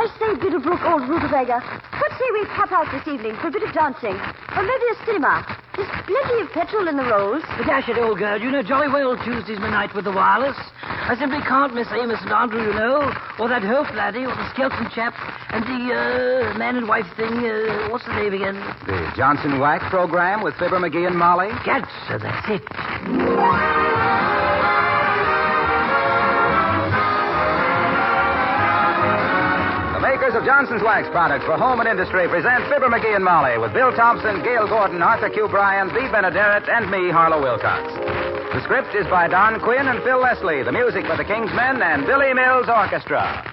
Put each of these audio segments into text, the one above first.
I say, Bitterbrook, old rutabaga, what say we pop out this evening for a bit of dancing? Or maybe a cinema? There's plenty of petrol in the rolls. But dash it, old girl, you know jolly well Tuesday's my night with the Wallace. I simply can't miss Amos and Andrew, you know, or that Hope laddie, or the Skelton chap, and the man and wife thing. What's the name again? The Johnson Wax program with Fibber McGee and Molly. Gotcha, that's it. The makers of Johnson's Wax products for home and industry present Fibber McGee and Molly with Bill Thompson, Gail Gordon, Arthur Q. Bryan, Bea Benaderet, and me, Harlow Wilcox. The script is by Don Quinn and Phil Leslie. The music by the King's Men and Billy Mills Orchestra.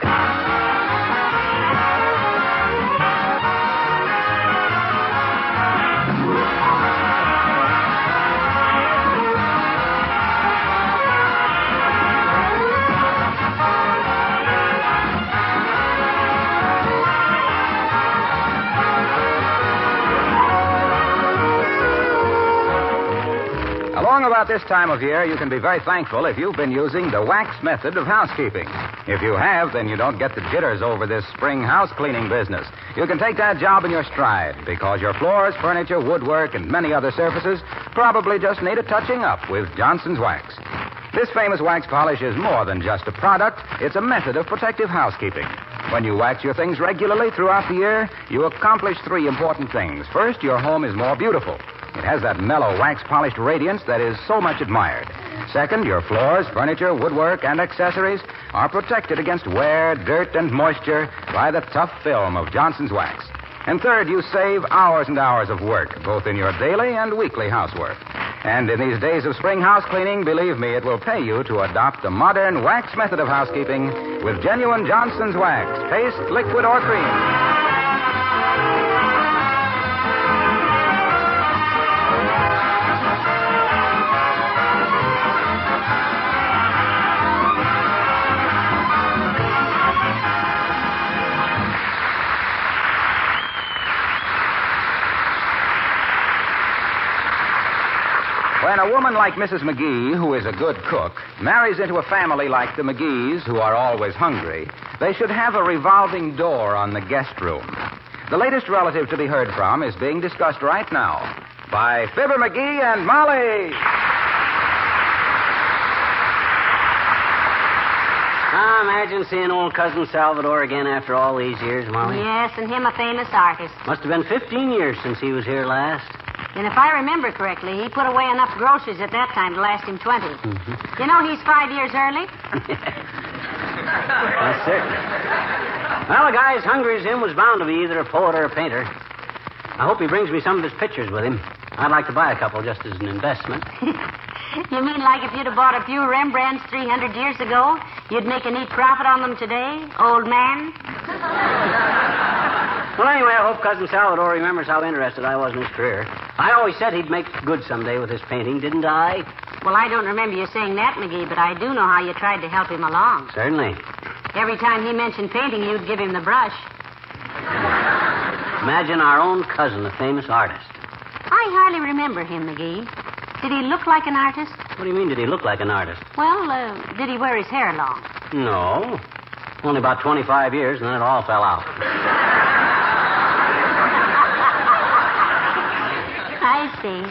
About this time of year, you can be very thankful if you've been using the wax method of housekeeping. If you have, then you don't get the jitters over this spring house cleaning business. You can take that job in your stride because your floors, furniture, woodwork, and many other surfaces probably just need a touching up with Johnson's Wax. This famous wax polish is more than just a product. It's a method of protective housekeeping. When you wax your things regularly throughout the year, you accomplish three important things. First, your home is more beautiful. It has that mellow, wax-polished radiance that is so much admired. Second, your floors, furniture, woodwork, and accessories are protected against wear, dirt, and moisture by the tough film of Johnson's Wax. And third, you save hours and hours of work, both in your daily and weekly housework. And in these days of spring house cleaning, believe me, it will pay you to adopt the modern wax method of housekeeping with genuine Johnson's Wax, paste, liquid, or cream. When a woman like Mrs. McGee, who is a good cook, marries into a family like the McGees, who are always hungry, they should have a revolving door on the guest room. The latest relative to be heard from is being discussed right now by Fibber McGee and Molly. Imagine seeing old cousin Salvador again after all these years, Molly. Yes, and him a famous artist. Must have been 15 years since he was here last. And if I remember correctly, he put away enough groceries at that time to last him 20. Mm-hmm. You know he's 5 years early? That's certain. Well, a guy as hungry as him was bound to be either a poet or a painter. I hope he brings me some of his pictures with him. I'd like to buy a couple just as an investment. You mean like if you'd have bought a few Rembrandts 300 years ago, you'd make a neat profit on them today, old man? Well, anyway, I hope Cousin Salvador remembers how interested I was in his career. I always said he'd make good someday with his painting, didn't I? Well, I don't remember you saying that, McGee, but I do know how you tried to help him along. Certainly. Every time he mentioned painting, you'd give him the brush. Imagine our own cousin, a famous artist. I hardly remember him, McGee. Did he look like an artist? What do you mean, did he look like an artist? Well, did he wear his hair long? No. Only about 25 years, and then it all fell out. I see.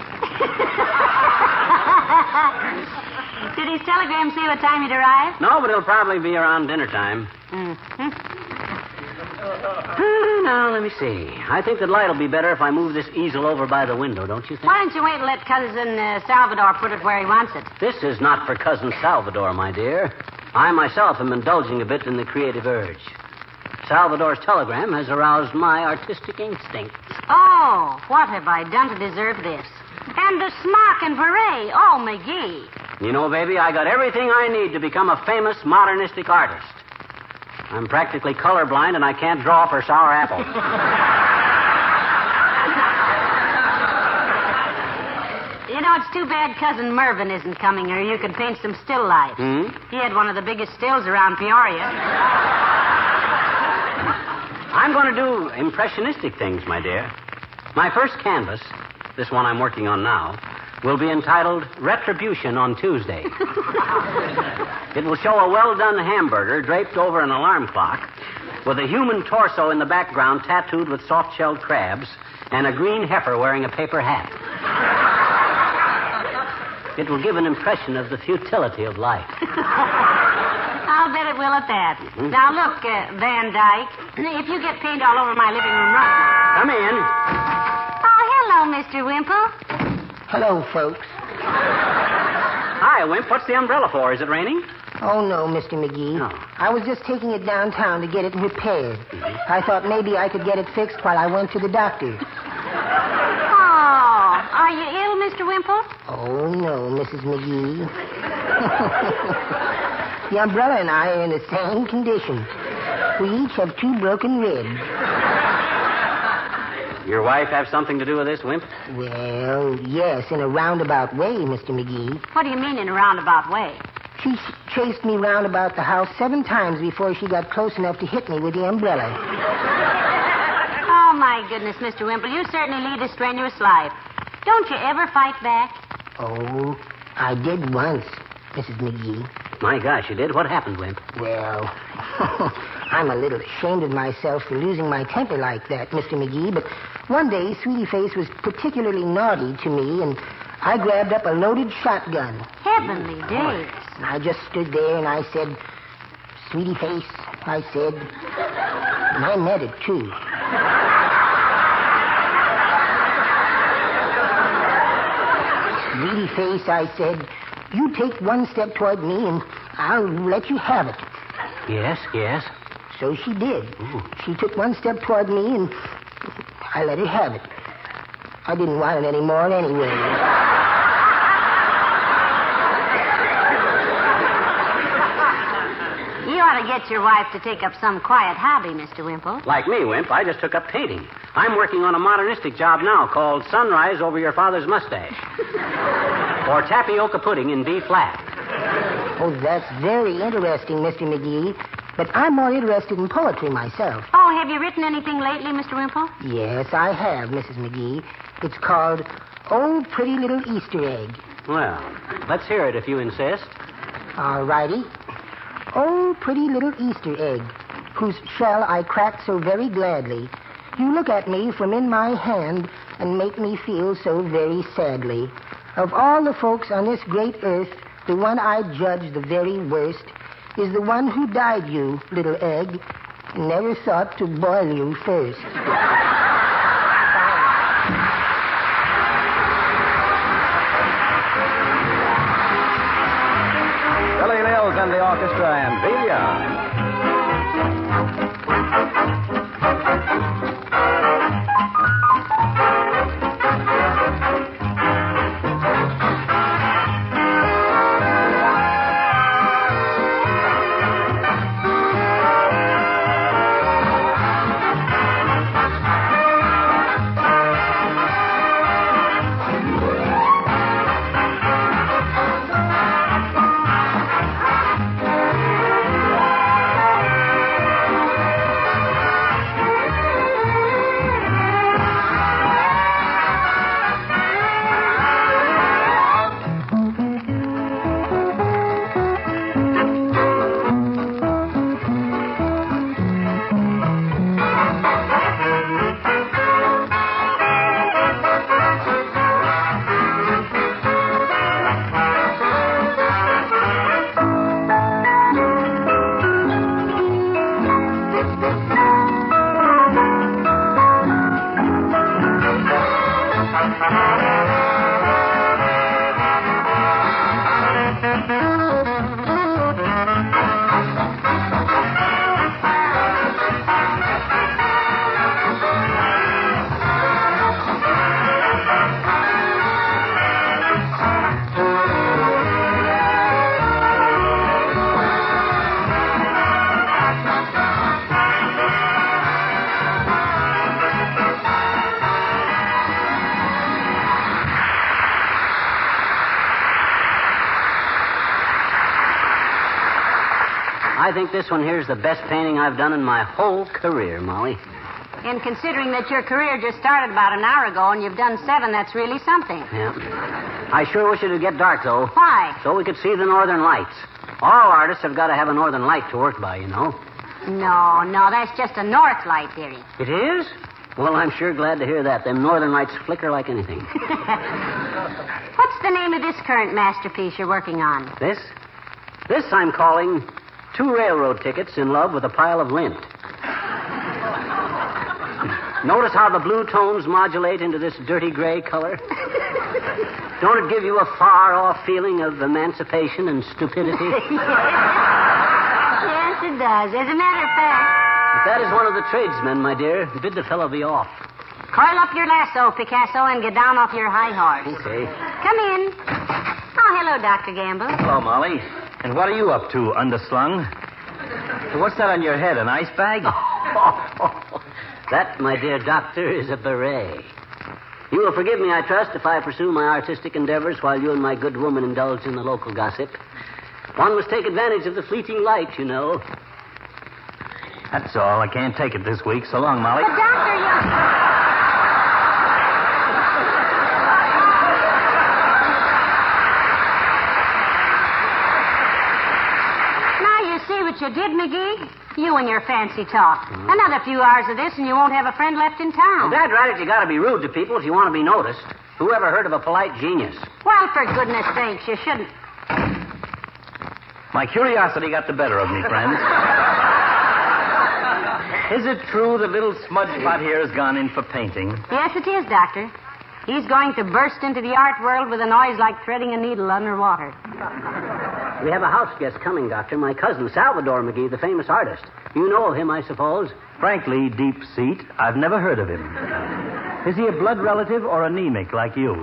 Did his telegram say what time he'd arrive? No, but it'll probably be around dinner time. Mm-hmm. Now, let me see. I think the light will be better if I move this easel over by the window, don't you think? Why don't you wait and let Cousin Salvador put it where he wants it? This is not for Cousin Salvador, my dear. I myself am indulging a bit in the creative urge. Salvador's telegram has aroused my artistic instincts. Oh, what have I done to deserve this? And the smock and beret. Oh, McGee. You know, baby, I got everything I need to become a famous modernistic artist. I'm practically colorblind, and I can't draw for sour apples. You know, it's too bad Cousin Mervyn isn't coming, or you could paint some still lifes. Hmm? He had one of the biggest stills around Peoria. I'm going to do impressionistic things, my dear. My first canvas, this one I'm working on now, will be entitled Retribution on Tuesday. It will show a well-done hamburger draped over an alarm clock with a human torso in the background tattooed with soft-shelled crabs and a green heifer wearing a paper hat. It will give an impression of the futility of life. I'll bet it will at that. Mm-hmm. Now, look, Van Dyke, if you get paint all over my living room right now... Come in. Oh, hello, Mr. Wimple. Hello, folks. Hi, Wimp. What's the umbrella for? Is it raining? Oh, no, Mr. McGee. No. I was just taking it downtown to get it repaired. I thought maybe I could get it fixed while I went to the doctor. Oh, are you ill, Mr. Wimple? Oh, no, Mrs. McGee. The umbrella and I are in the same condition. We each have 2 broken ribs. Your wife have something to do with this, Wimp? Well, yes, in a roundabout way, Mr. McGee. What do you mean in a roundabout way? She chased me round about the house 7 times before she got close enough to hit me with the umbrella. Oh, my goodness, Mr. Wimple, you certainly lead a strenuous life. Don't you ever fight back? Oh, I did once, Mrs. McGee. My gosh, you did? What happened, Wimp? Well, I'm a little ashamed of myself for losing my temper like that, Mr. McGee, but one day Sweetie Face was particularly naughty to me, and I grabbed up a loaded shotgun. Heavenly days. And I just stood there and I said, Sweetie Face, I said, and I meant it, too. Sweetie Face, I said, you take 1 step toward me and I'll let you have it. Yes, yes. So she did. Ooh. She took 1 step toward me and I let her have it. I didn't want it anymore anyway. You ought to get your wife to take up some quiet hobby, Mr. Wimple. Like me, Wimp, I just took up painting. I'm working on a modernistic job now called Sunrise Over Your Father's Mustache. Or Tapioca Pudding in B-flat. Oh, that's very interesting, Mr. McGee. But I'm more interested in poetry myself. Oh, have you written anything lately, Mr. Wimple? Yes, I have, Mrs. McGee. It's called Oh, Pretty Little Easter Egg. Well, let's hear it if you insist. All righty. Oh, pretty little Easter egg, whose shell I cracked so very gladly. You look at me from in my hand and make me feel so very sadly. Of all the folks on this great earth, the one I judge the very worst is the one who died you, little egg, and never thought to boil you first. Billy Mills and the orchestra and Velia. I think this one here's the best painting I've done in my whole career, Molly. And considering that your career just started about an hour ago and you've done 7, that's really something. Yeah. I sure wish it'd get dark, though. Why? So we could see the northern lights. All artists have got to have a northern light to work by, you know. No, that's just a north light, dearie. It is? Well, I'm sure glad to hear that. Them northern lights flicker like anything. What's the name of this current masterpiece you're working on? This I'm calling 2 railroad tickets in love with a pile of lint. Notice how the blue tones modulate into this dirty gray color? Don't it give you a far-off feeling of emancipation and stupidity? Yes, it does. As a matter of fact... If that is one of the tradesmen, my dear, bid the fellow be off. Coil up your lasso, Picasso, and get down off your high horse. Okay. Come in. Oh, hello, Dr. Gamble. Hello, Molly. And what are you up to, underslung? What's that on your head, an ice bag? That, my dear doctor, is a beret. You will forgive me, I trust, if I pursue my artistic endeavors while you and my good woman indulge in the local gossip. One must take advantage of the fleeting light, you know. That's all. I can't take it this week. So long, Molly. But, Doctor, you... Now, you see what you did, McGee? You and your fancy talk. Another few hours of this, and you won't have a friend left in town. Well, Dad, right, you got to be rude to people if you want to be noticed. Who ever heard of a polite genius? Well, for goodness sakes, you shouldn't... My curiosity got the better of me, friends. Is it true the little smudge pot here has gone in for painting? Yes, it is, Doctor. He's going to burst into the art world with a noise like threading a needle underwater. We have a house guest coming, Doctor. My cousin, Salvador McGee, the famous artist. You know of him, I suppose. Frankly, deep seat, I've never heard of him. Is he a blood relative or anemic like you?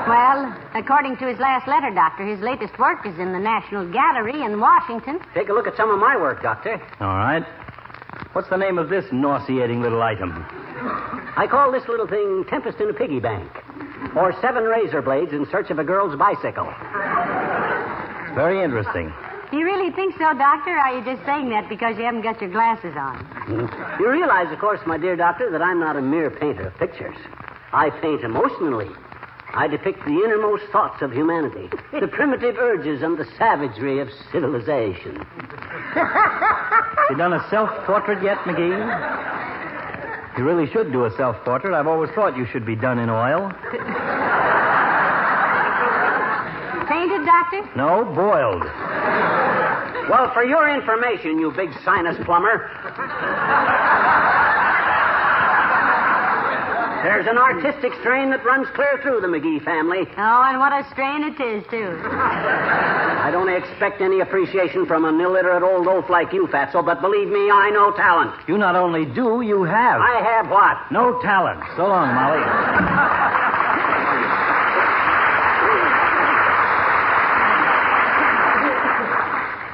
Well, according to his last letter, Doctor, his latest work is in the National Gallery in Washington. Take a look at some of my work, Doctor. All right. What's the name of this nauseating little item? I call this little thing Tempest in a Piggy Bank. Or 7 razor blades in search of a girl's bicycle. Very interesting. Do you really think so, Doctor, or are you just saying that because you haven't got your glasses on? You realize, of course, my dear Doctor, that I'm not a mere painter of pictures. I paint emotionally. I depict the innermost thoughts of humanity, the primitive urges and the savagery of civilization. You done a self-portrait yet, McGee? You really should do a self-portrait. I've always thought you should be done in oil. Painted, Doctor? No, boiled. Well, for your information, you big sinus plumber, there's an artistic strain that runs clear through the McGee family. Oh, and what a strain it is, too. I don't expect any appreciation from an illiterate old oaf like you, Fatso, but believe me, I know talent. You not only do, you have. I have what? No talent. So long, Molly.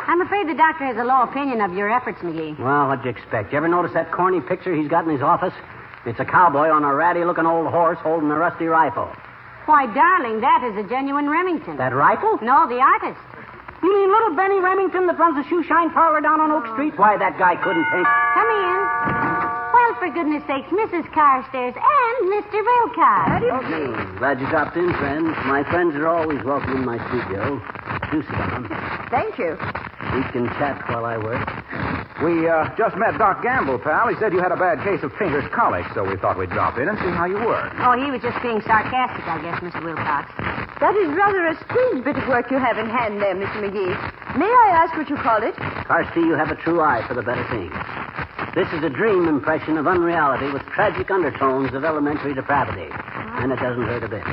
I'm afraid the doctor has a low opinion of your efforts, McGee. Well, what'd you expect? You ever notice that corny picture he's got in his office? It's a cowboy on a ratty-looking old horse holding a rusty rifle. Why, darling, that is a genuine Remington. That rifle? No, the artist. You mean little Benny Remington that runs the shoe shine parlor down on Oak Street? Why, that guy couldn't paint. Come in. Well, for goodness sakes, Mrs. Carstairs and Mr. Wilcox. Glad you dropped in, friends. My friends are always welcome in my studio. Do sit down. Thank you. We can chat while I work. We just met Doc Gamble, pal. He said you had a bad case of painter's colic, so we thought we'd drop in and see how you were. Oh, he was just being sarcastic, I guess, Mr. Wilcox. That is rather a strange bit of work you have in hand there, Mr. McGee. May I ask what you call it? Carsty, you have a true eye for the better things. This is a dream impression of unreality with tragic undertones of elementary depravity. And it doesn't hurt a bit.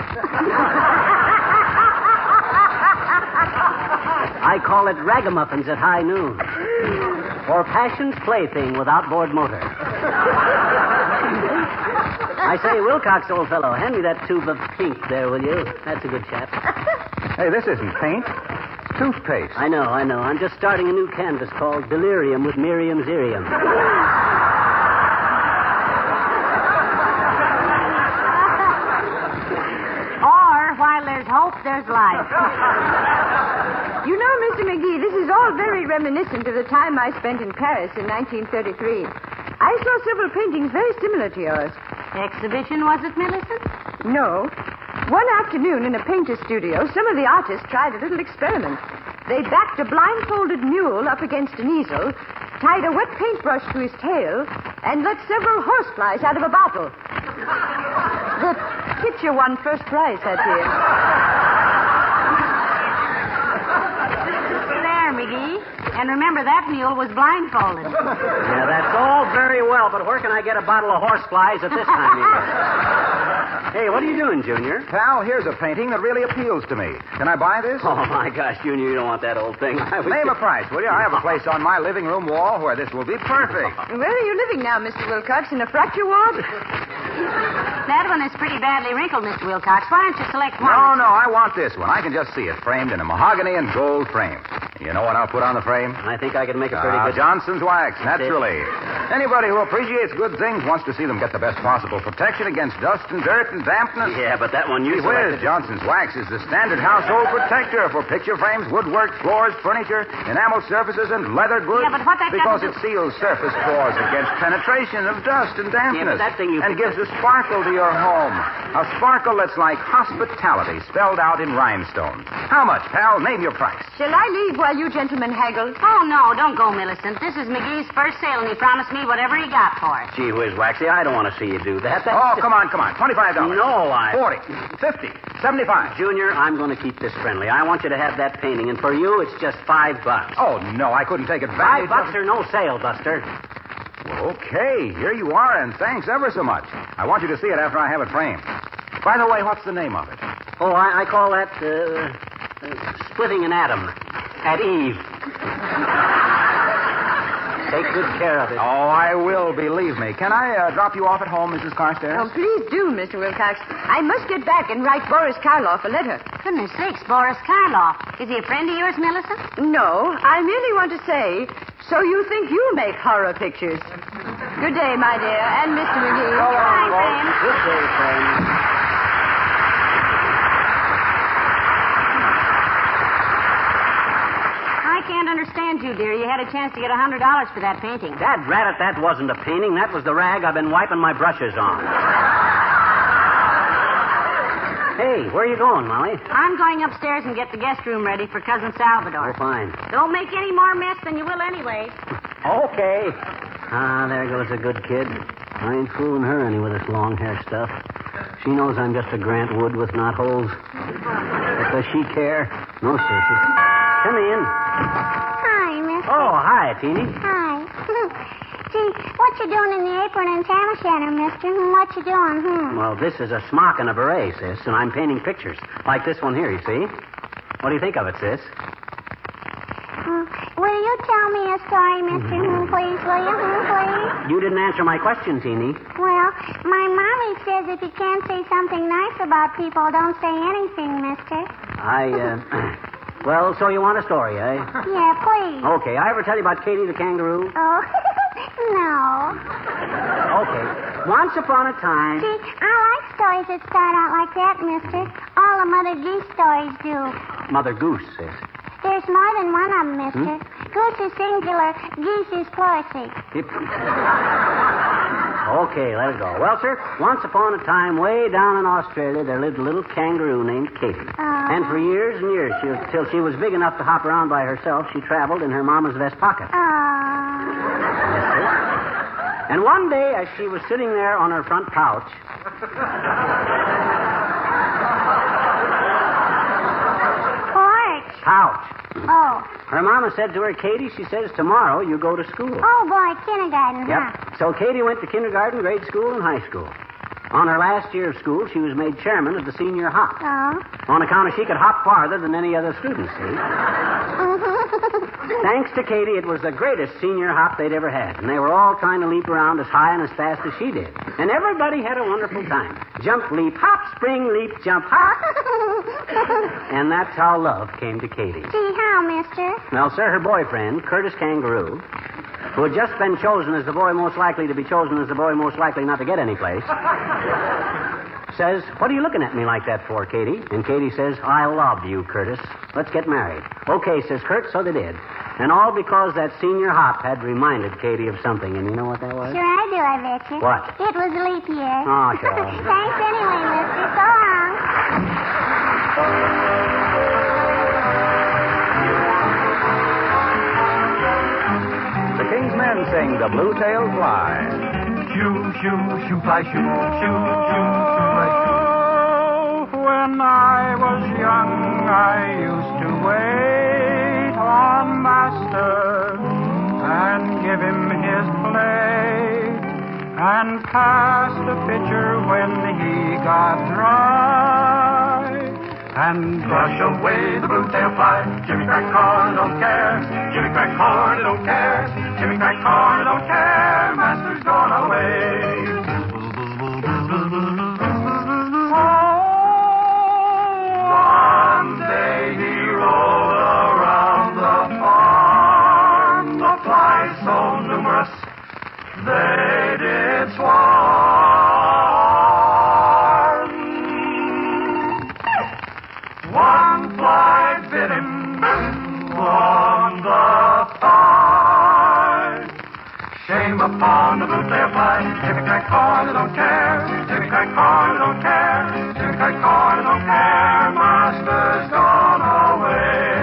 I call it ragamuffins at high noon. Or passion's plaything without board motor. I say, Wilcox, old fellow, hand me that tube of pink there, will you? That's a good chap. Hey, this isn't paint. It's toothpaste. I know. I'm just starting a new canvas called Delirium with Miriam's Irium. Or, while there's hope, there's life. You know, Mr. McGee, this is all very reminiscent of the time I spent in Paris in 1933. I saw several paintings very similar to yours. Exhibition, was it, Millicent? No. One afternoon in a painter's studio, some of the artists tried a little experiment. They backed a blindfolded mule up against an easel, tied a wet paintbrush to his tail, and let several horseflies out of a bottle. The picture won first prize that year. There, McGee. And remember, that mule was blindfolded. Yeah, that's all very well, but where can I get a bottle of horseflies at this time of year? Hey, what are you doing, Junior? Pal, here's a painting that really appeals to me. Can I buy this? Oh, my gosh, Junior, you don't want that old thing. Name a price, will you? I have a place on my living room wall where this will be perfect. Where are you living now, Mr. Wilcox? In a fracture ward? That one is pretty badly wrinkled, Mr. Wilcox. Why don't you select one? No, I want this one. I can just see it framed in a mahogany and gold frame. You know what I'll put on the frame? I think I can make a pretty good... Johnson's wax, That's naturally. Anybody who appreciates good things wants to see them get the best possible protection against dust and dirt and dampness. Yeah, but that one you Gee whiz, selected... Johnson's wax is the standard household protector for picture frames, woodwork, floors, furniture, enamel surfaces, and leather goods. Yeah, but what that Because got it to seals surface pores against penetration of dust and dampness. Yeah, but that thing you... And gives a sparkle to your home. A sparkle that's like hospitality spelled out in rhinestones. How much, pal? Name your price. Shall I leave while you gentlemen haggle? Oh, no, don't go, Millicent. This is McGee's first sale, and he promised me whatever he got for it. Gee whiz, Waxy, I don't want to see you do that. Oh, come on. $25. No, 40, 50, 75. Junior, I'm going to keep this friendly. I want you to have that painting, and for you, it's just $5. Oh, no, I couldn't take advantage $5 or no sale, Buster. Well, okay, here you are, and thanks ever so much. I want you to see it after I have it framed. By the way, what's the name of it? Oh, I call that splitting an atom at Eve. Take good care of it. Oh, I will, believe me. Can I drop you off at home, Mrs. Carstairs? Oh, please do, Mr. Wilcox. I must get back and write Boris Karloff a letter. Goodness sakes, Boris Karloff. Is he a friend of yours, Millicent? No, I merely want to say, so you think you make horror pictures. Good day, my dear, and Mr. McGee. Go Bye, on, friend. Good day, friend. I can't understand you, dear. You had a chance to get $100 for that painting. Dad rat it, that wasn't a painting. That was the rag I've been wiping my brushes on. Hey, where are you going, Molly? I'm going upstairs and get the guest room ready for Cousin Salvador. Oh, fine. Don't make any more mess than you will anyway. Okay. Ah, there goes a good kid. I ain't fooling her any with this long hair stuff. She knows I'm just a Grant Wood with knotholes. But does she care? No, sissy. Come in. Hi, mister. Oh, hi, Teeny. Hi. Gee, what you doing in the apron and tam o' shanter, mister? What you doing, Well, this is a smock and a beret, sis, and I'm painting pictures. Like this one here, you see? What do you think of it, sis? Will you tell me a story, mister? Please, will you? Please? You didn't answer my question, Teeny. Well, my mommy says if you can't say something nice about people, don't say anything, mister. Well, so you want a story, eh? Yeah, please. Okay, I ever tell you about Katie the kangaroo? Oh, no. Okay. Once upon a time... Gee, I like stories that start out like that, mister. All the Mother Geese stories do. Mother Goose, sis. There's more than one of them, mister. Goose is singular, geese is plural. Okay, let it go. Well, sir, once upon a time, way down in Australia, there lived a little kangaroo named Katie. And for years and years, till she was big enough to hop around by herself, she traveled in her mama's vest pocket. Yes, sir. And one day, as she was sitting there on her front pouch... Pouch. Oh. Her mama said to her, Katie, she says, tomorrow you go to school. Oh, boy, kindergarten, Yep. huh? So Katie went to kindergarten, grade school, and high school. On her last year of school, she was made chairman of the senior hop. Oh. On account of she could hop farther than any other student, see? Thanks to Katie, it was the greatest senior hop they'd ever had. And they were all trying to leap around as high and as fast as she did. And everybody had a wonderful time. Jump, leap, hop, spring, leap, jump, hop. And that's how love came to Katie. Gee, how, mister? Well, sir, her boyfriend, Curtis Kangaroo, who had just been chosen as the boy most likely to be chosen as the boy most likely not to get any place, says, what are you looking at me like that for, Katie? And Katie says, I love you, Curtis. Let's get married. Okay, says Kurt, so they did. And all because that senior hop had reminded Katie of something. And you know what that was? Sure I do, I bet you. What? It was a leap year. Oh, sure. Thanks anyway, mister. So long. and sing The Blue-tailed Fly. Shoo, shoo, shoo, fly, shoo, shoo, shoo, shoo, fly, shoo. When I was young, I used to wait on Master and give him his plate and pass the pitcher when he got dry and brush away the blue-tailed fly. Jimmy crack corn, don't care. Jimmy crack corn, don't care. Jimmy crack corn, don't care. Master's gone away. One day he rolled around the farm. The flies so numerous they did swarm. One fly bit him on the thigh. Shame upon the blue-tailed fly. Jimmy crack corn, don't care. Jimmy crack corn, don't care. Jimmy crack corn, don't care. Master's gone away.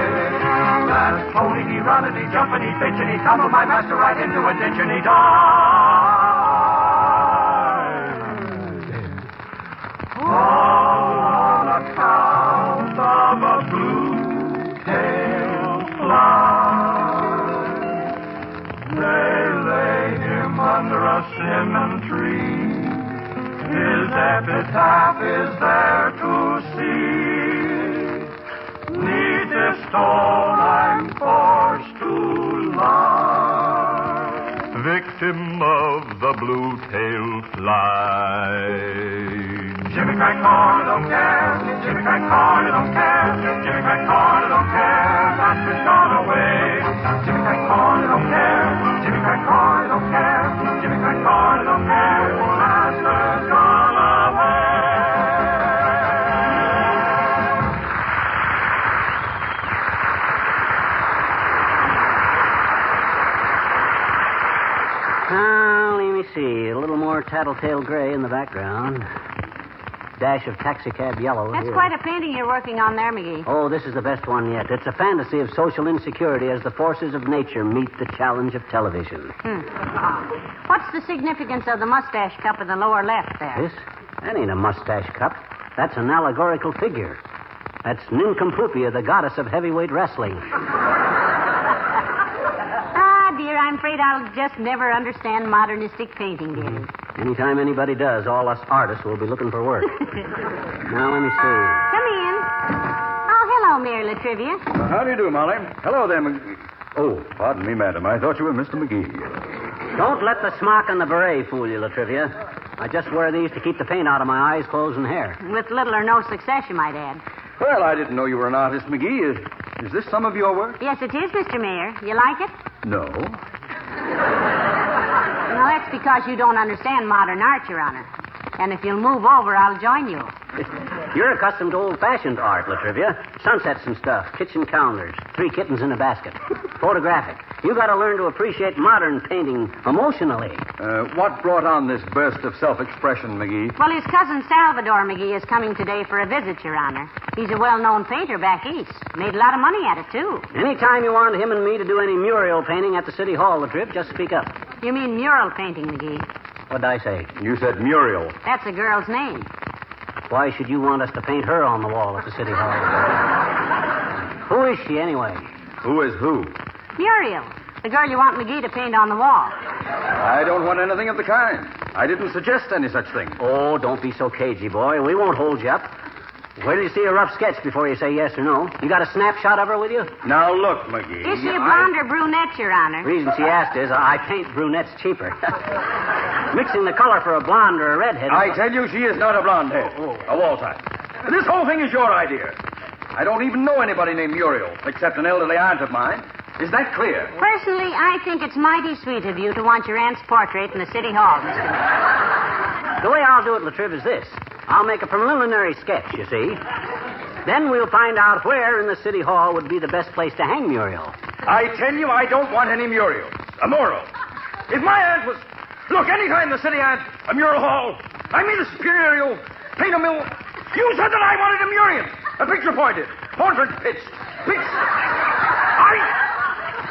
That pony, he run and he jump and he pitch and he tumble my master right into a ditch and he died. All on account of a blue-tailed fly. They laid him under a cinnamon tree. His epitaph is there to see. Neath this stone I'm forced to lie, victim of the blue-tailed fly. Jimmy crack corn, don't care. Jimmy crack corn, don't care. Jimmy crack corn, don't care. Master's gone away. Jimmy crack corn, don't care. Jimmy crack corn, don't care. Jimmy crack corn, don't care. Master's gone away. Now, let me see. A little more tattletale gray in the background. Dash of taxicab yellow. That's here. quite a painting you're working on there, McGee. Oh, this is the best one yet. It's a fantasy of social insecurity as the forces of nature meet the challenge of television. What's the significance of the mustache cup in the lower left there? This? That ain't a mustache cup. That's an allegorical figure. That's Nincompoophia, the goddess of heavyweight wrestling. Ah, dear, I'm afraid I'll just never understand modernistic painting, dear. Anytime anybody does, all us artists will be looking for work. Now, let me see. Come in. Oh, hello, Mayor Latrivia. How do you do, Molly? Hello there, McGee. Oh, pardon me, madam. I thought you were Mr. McGee. Don't let the smock and the beret fool you, Latrivia. I just wear these to keep the paint out of my eyes, clothes, and hair. With little or no success, you might add. Well, I didn't know you were an artist, McGee. Is this some of your work? Yes, it is, Mr. Mayor. You like it? No. No, that's because you don't understand modern art, Your Honor. And if you'll move over, I'll join you. You're accustomed to old-fashioned art, Latrivia. Sunsets and stuff, kitchen counters, 3 kittens in a basket. Photographic. You got to learn to appreciate modern painting emotionally. What brought on this burst of self-expression, McGee? Well, his cousin Salvador McGee is coming today for a visit, Your Honor. He's a well-known painter back east. Made a lot of money at it, too. Anytime you want him and me to do any mural painting at the City Hall, Latriv, just speak up. You mean mural painting, McGee? What'd I say? You said Muriel. That's a girl's name. Why should you want us to paint her on the wall at the City Hall? Who is she, anyway? Who is who? Muriel, the girl you want McGee to paint on the wall. I don't want anything of the kind. I didn't suggest any such thing. Oh, don't be so cagey, boy. We won't hold you up. Where do you see a rough sketch before you say yes or no? You got a snapshot of her with you? Now, look, McGee. Is she a blonde or brunette, Your Honor? Reason she asked is I paint brunettes cheaper. Mixing the color for a blonde or a redhead. I tell you, she is not a blonde head. A wall type. This whole thing is your idea. I don't even know anybody named Muriel, except an elderly aunt of mine. Is that clear? Personally, I think it's mighty sweet of you to want your aunt's portrait in the City Hall, Mr. Mayor. The way I'll do it, Latriv, is this. I'll make a preliminary sketch, you see. Then we'll find out where in the City Hall would be the best place to hang Muriel. I tell you, I don't want any Muriel. A mural. If my aunt was... Look, anytime the city had a mural hall, I mean a superior paint a mill, you said that I wanted a muriel. A picture pointed, portrait pitched,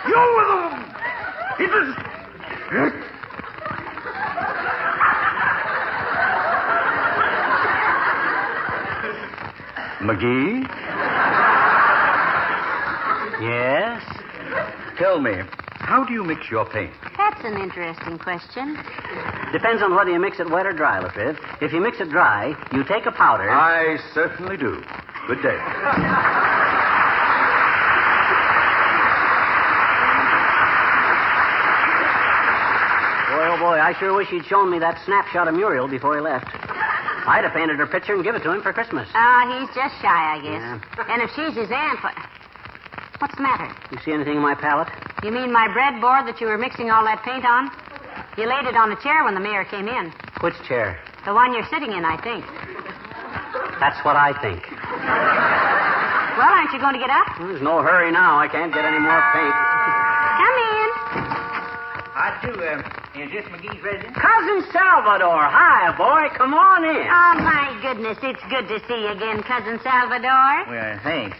You were the... It was... McGee? Yes? Tell me, how do you mix your paint? That's an interesting question. Depends on whether you mix it wet or dry, Lefebvre. If you mix it dry, you take a powder. I certainly do. Good day. Boy, oh boy, I sure wish he'd shown me that snapshot of Muriel before he left. I'd have painted her picture and give it to him for Christmas. He's just shy, I guess. Yeah. And if she's his aunt, what's the matter? You see anything in my palette? You mean my breadboard that you were mixing all that paint on? You laid it on a chair when the mayor came in. Which chair? The one you're sitting in, I think. That's what I think. Well, aren't you going to get up? There's no hurry now. I can't get any more paint. Come in. I do. Is this McGee's residence? Cousin Salvador. Hi, boy. Come on in. Oh, my goodness. It's good to see you again, Cousin Salvador. Well, thanks.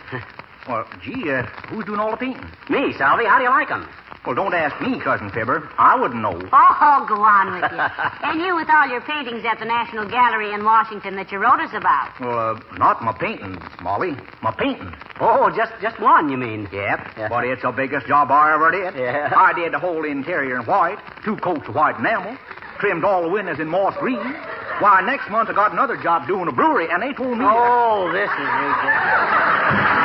Well, gee, who's doing all the painting? Me, Salvi. How do you like 'em? Well, don't ask me, Cousin Fibber. I wouldn't know. Oh, go on with you. And you with all your paintings at the National Gallery in Washington that you wrote us about. Well, not my painting, Molly. My painting. Oh, just one, you mean? Yep. But it's the biggest job I ever did. Yeah. I did the whole interior in white, 2 coats of white enamel, trimmed all the windows in moss green. Why, next month I got another job doing a brewery, and they told me... Oh, this is ridiculous.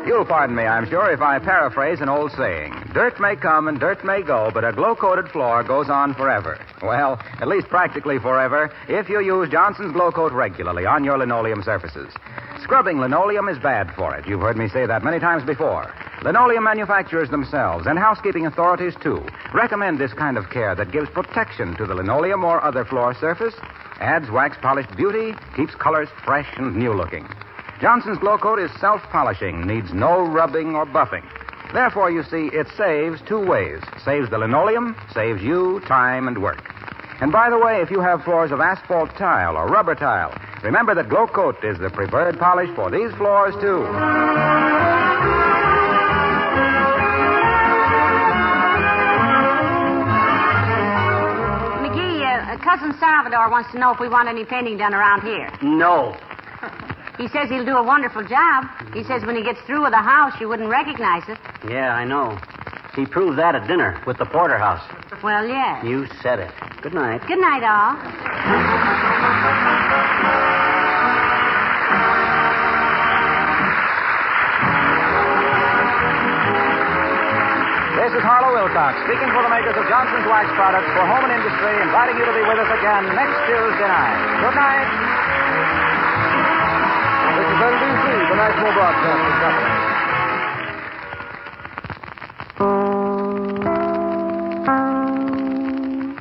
You'll pardon me, I'm sure, if I paraphrase an old saying. Dirt may come and dirt may go, but a glow-coated floor goes on forever. Well, at least practically forever, if you use Johnson's Glow Coat regularly on your linoleum surfaces. Scrubbing linoleum is bad for it. You've heard me say that many times before. Linoleum manufacturers themselves, and housekeeping authorities, too, recommend this kind of care that gives protection to the linoleum or other floor surface, adds wax-polished beauty, keeps colors fresh and new-looking. Johnson's Glow Coat is self-polishing, needs no rubbing or buffing. Therefore, you see, it saves 2 ways. Saves the linoleum, saves you time and work. And by the way, if you have floors of asphalt tile or rubber tile, remember that Glow Coat is the preferred polish for these floors, too. McGee, Cousin Salvador wants to know if we want any painting done around here. No. He says he'll do a wonderful job. He says when he gets through with the house, you wouldn't recognize it. Yeah, I know. He proved that at dinner with the porterhouse. Well, yes. You said it. Good night. Good night, all. This is Harlow Wilcox, speaking for the makers of Johnson's Wax Products for Home and Industry, inviting you to be with us again next Tuesday night. Good night. This is NBC, the National Broadcasting Company.